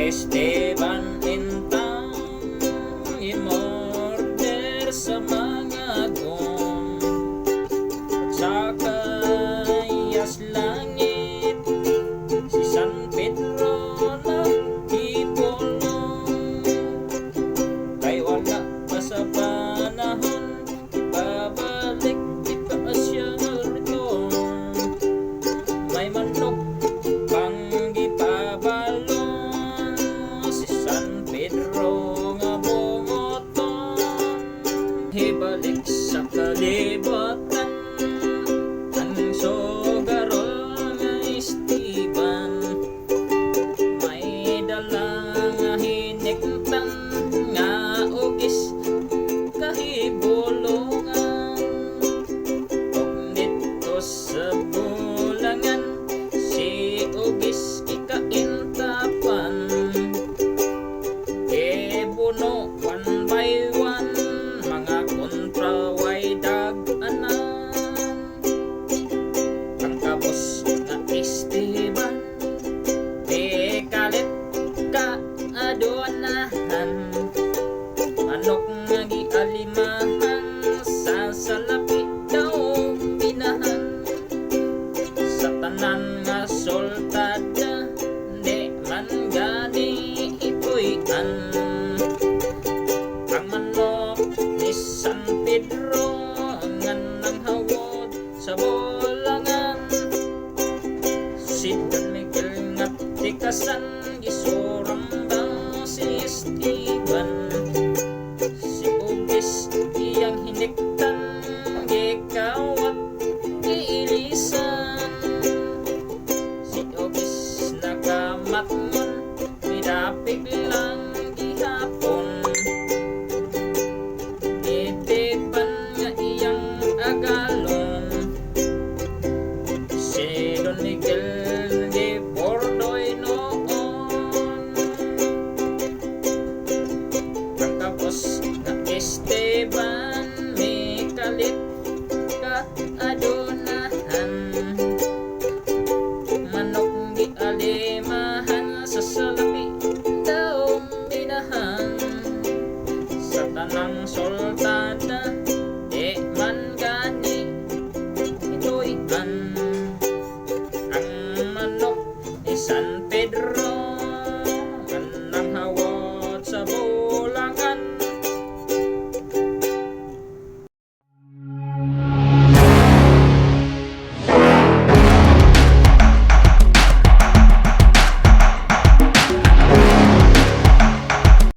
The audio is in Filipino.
Esteban Intang imorder sa mga gom sa kayas langit si San Pedro na ibulong kay wala pa sa panahon ibabalik ipasya rito may manok pang gipabalon si San Pedro nga bungoton ibalik sa kalibutan ang sugarol nga Esteban may dala nga hiniktan nga ugis kahibulungan ug dito sa bulangan si ugis ikaintapan buno one by one mga kontra way dag-anan ang kabos nga Esteban di kalit ka aduanahan manok nga gialimahan sa salapi daw binahan sa tanan nga soltada di man gani ipuy-an ang manok ni San Pedro nga nang hawod sa bulangan si Don Miguel nga tikasan gisurang daw si Esteban